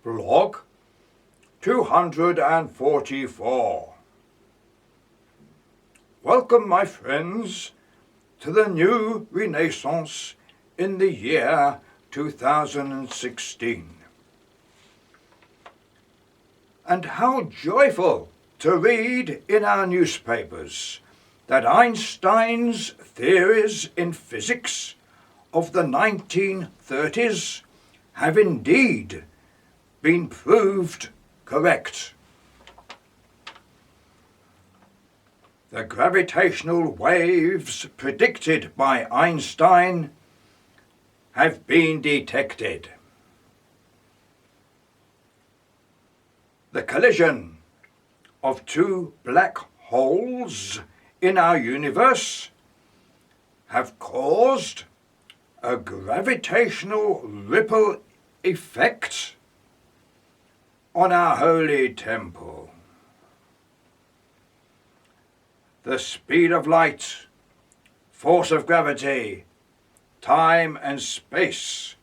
Blog 244. Welcome, my friends, to the new Renaissance in the year 2016. And how joyful to read in our newspapers that Einstein's theories in physics of the 1930s have indeed been proved correct. The gravitational waves predicted by Einstein have been detected. The collision of two black holes in our universe have caused a gravitational ripple effect on our holy temple. The speed of light, force of gravity, time and space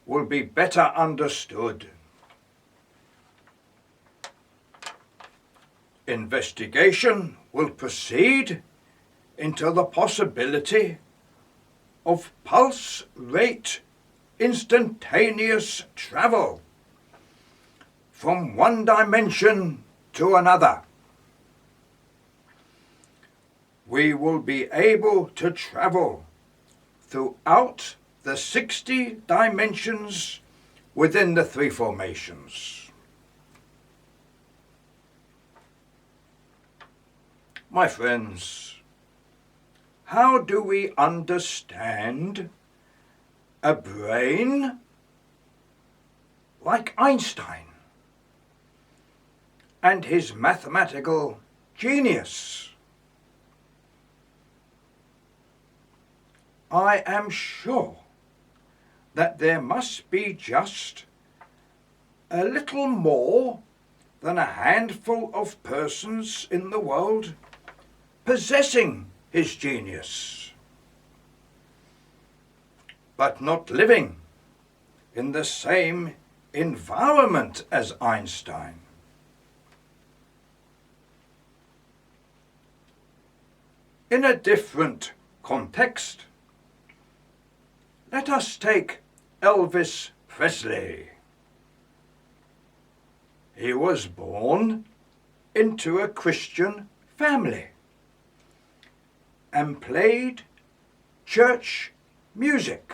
will be better understood. Investigation will proceed into the possibility of pulse rate instantaneous travel from one dimension to another. We will be able to travel throughout the 60 dimensions within the three formations. My friends, how do we understand a brain like Einstein and his mathematical genius? I am sure that there must be just a little more than a handful of persons in the world possessing his genius, but not living in the same environment as Einstein. In a different context, let us take Elvis Presley. He was born into a Christian family and played church music.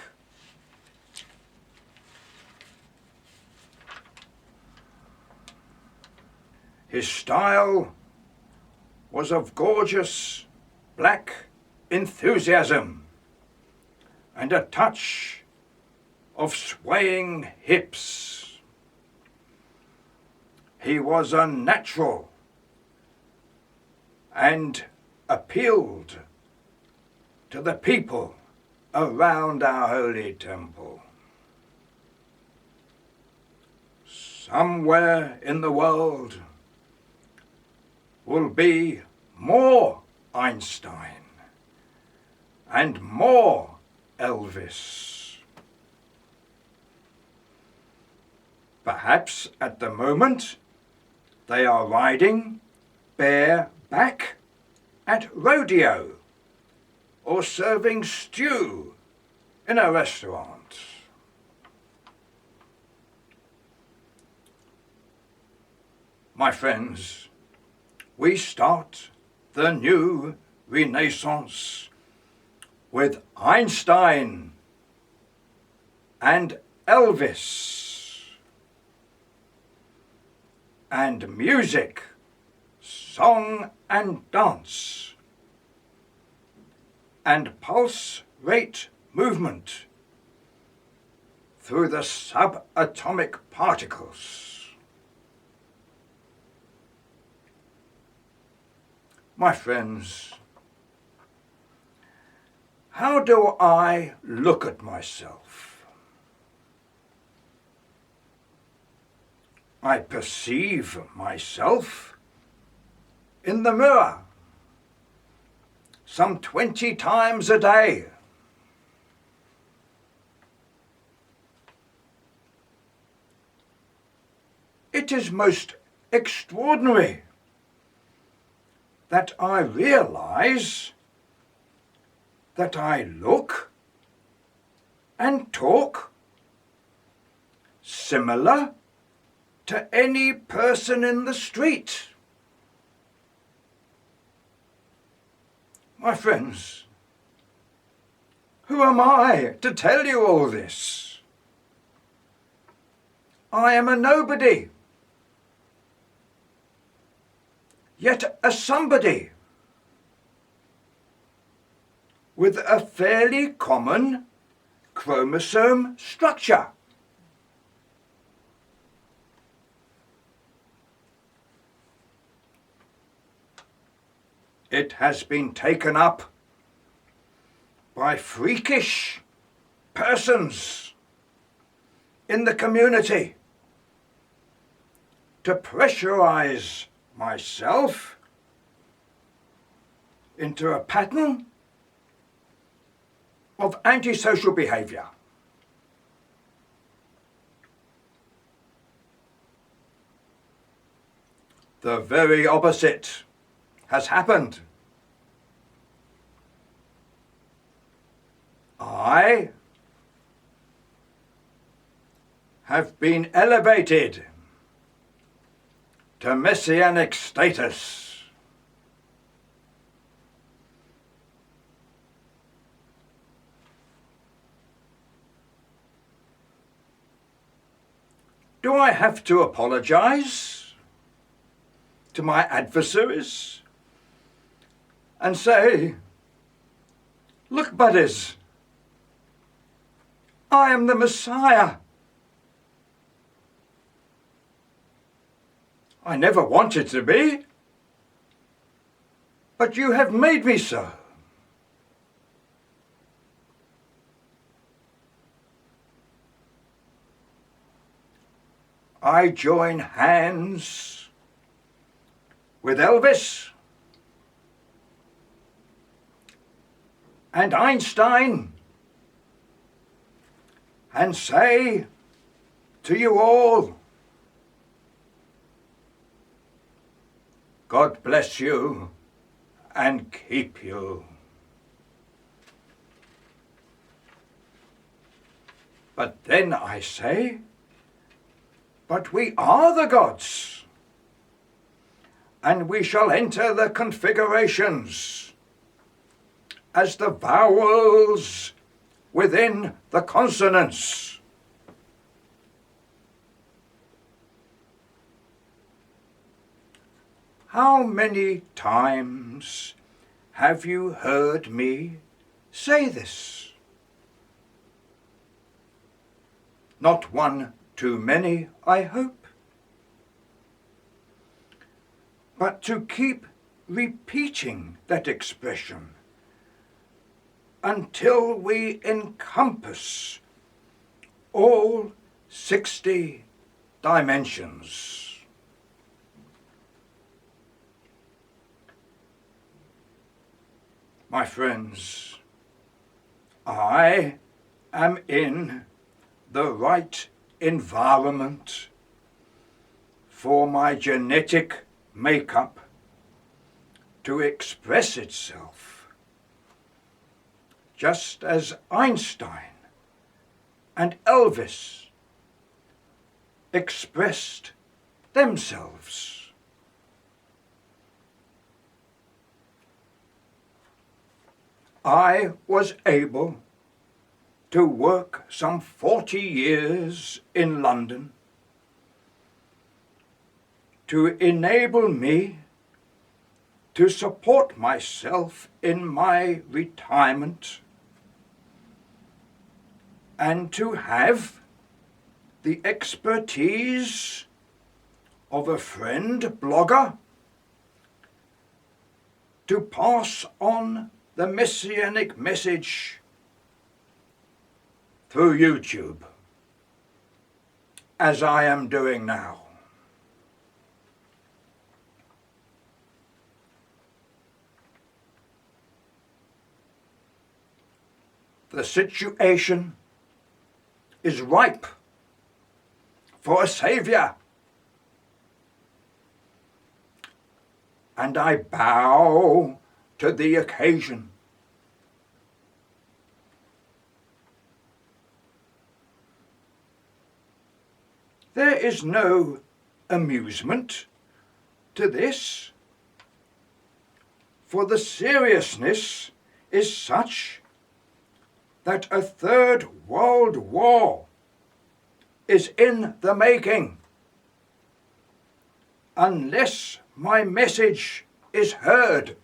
His style was of gorgeous black enthusiasm and a touch of swaying hips. He was unnatural and appealed to the people around our holy temple. Somewhere in the world will be more Einstein and more Elvis. Perhaps at the moment they are riding bareback at rodeo or serving stew in a restaurant. My friends, we start the new Renaissance with Einstein and Elvis, and music, song and dance, and pulse rate movement through the subatomic particles. My friends, how do I look at myself? I perceive myself in the mirror some 20 times a day. it is most extraordinary that I realize that I look and talk similar to any person in the street. My friends, who am I to tell you all this? I am a nobody, yet a somebody with a fairly common chromosome structure. It has been taken up by freakish persons in the community to pressurize myself into a pattern of antisocial behavior. The very opposite has happened. I have been elevated to messianic status. Do I have to apologize to my adversaries and say, look, buddies, I am the Messiah. I never wanted to be, but you have made me so. I join hands with Elvis and Einstein and say to you all, God bless you and keep you. But then I say, but we are the gods, and we shall enter the configurations as the vowels within the consonants. How many times have you heard me say this? Not one too many, I hope. But to keep repeating that expression until we encompass all 60 dimensions. My friends, I am in the right environment for my genetic makeup to express itself, just as Einstein and Elvis expressed themselves. I was able to work some 40 years in London to enable me to support myself in my retirement and to have the expertise of a friend blogger to pass on the messianic message through YouTube, as I am doing now. The situation is ripe for a savior. and I bow to the occasion. There is no amusement to this, for the seriousness is such that a third world war is in the making unless my message is heard.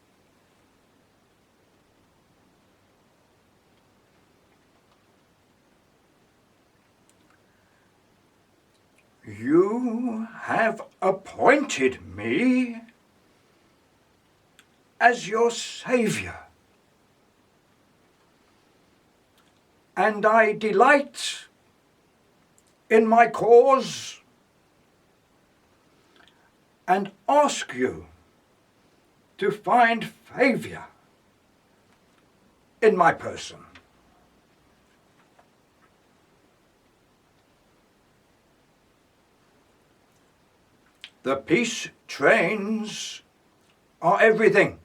You have appointed me as your saviour, and I delight in my cause and ask you to find favour in my person. The peace trains are everything.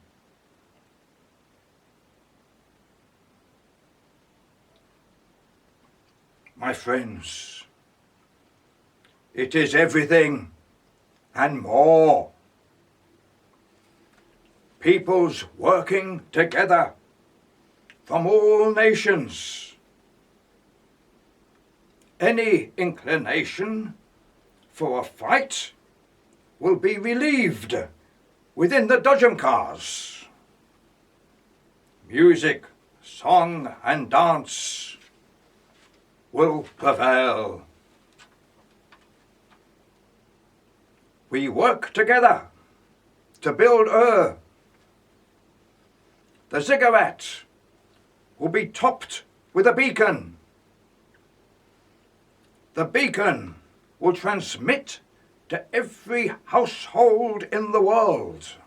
My friends, it is everything and more. Peoples working together from all nations. Any inclination for a fight will be relieved within the dodgem cars. Music, song and dance will prevail. We work together to build Ur. The ziggurat will be topped with a beacon. The beacon will transmit to every household in the world.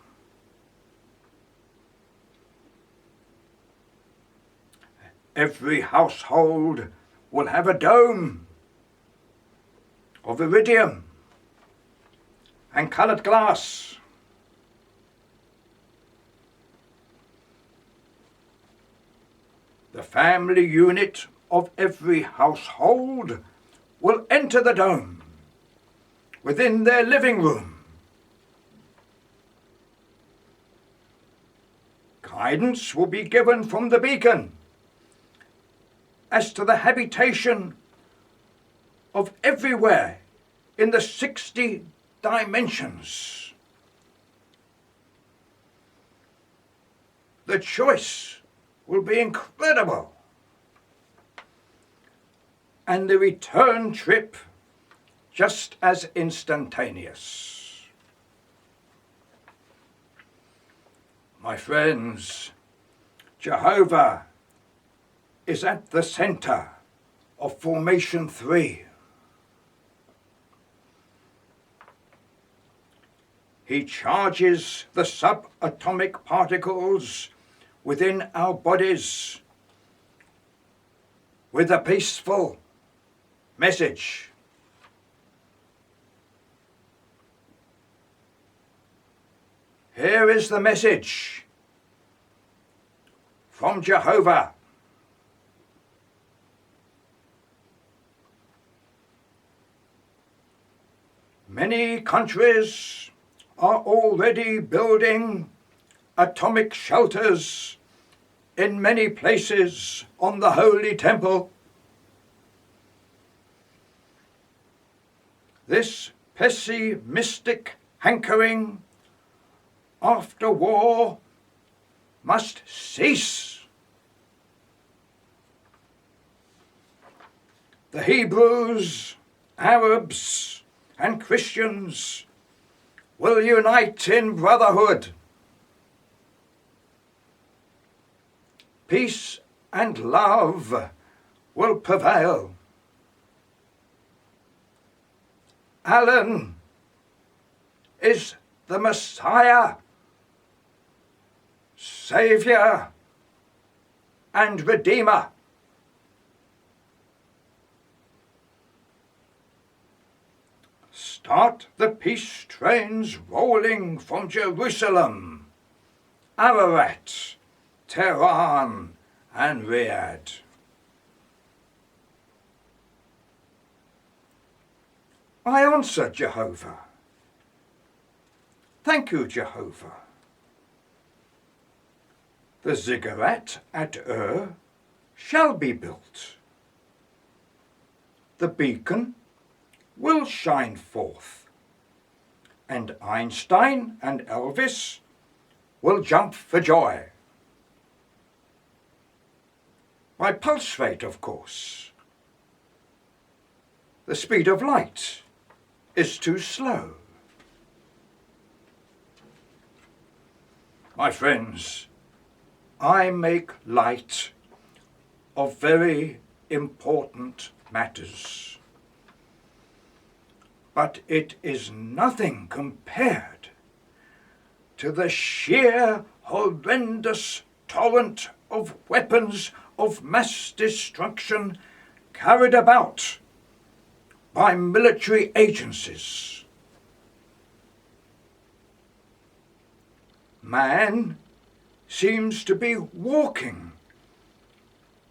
Every household will have a dome of iridium and coloured glass. The family unit of every household will enter the dome within their living room. Guidance will be given from the beacon as to the habitation of everywhere in the 60 dimensions. The choice will be incredible, and the return trip just as instantaneous. My friends, Jehovah is at the center of Formation 3. He charges the subatomic particles within our bodies with a peaceful message. Here is the message from Jehovah. Many countries are already building atomic shelters in many places on the Holy Temple. This pessimistic hankering after war must cease. The Hebrews, Arabs, and Christians will unite in brotherhood. Peace and love will prevail. Alan is the Messiah, Saviour, and Redeemer. Start the peace trains rolling from Jerusalem, Ararat, Tehran and Riyadh. I answer Jehovah. Thank you, Jehovah. The ziggurat at shall be built. The beacon will shine forth, and Einstein and Elvis will jump for joy. My pulse rate, of course. The speed of light is too slow. My friends, I make light of very important matters, but it is nothing compared to the sheer horrendous torrent of weapons of mass destruction carried about by military agencies. Man seems to be walking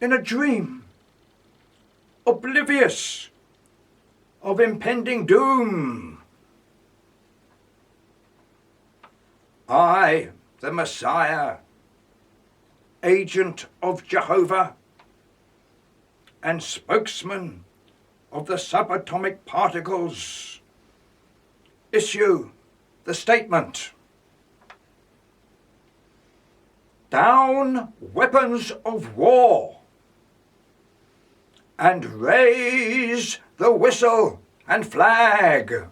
in a dream, oblivious of impending doom. I, the Messiah, agent of Jehovah and spokesman of the subatomic particles, issue the statement: down weapons of war, and raise the whistle and flag.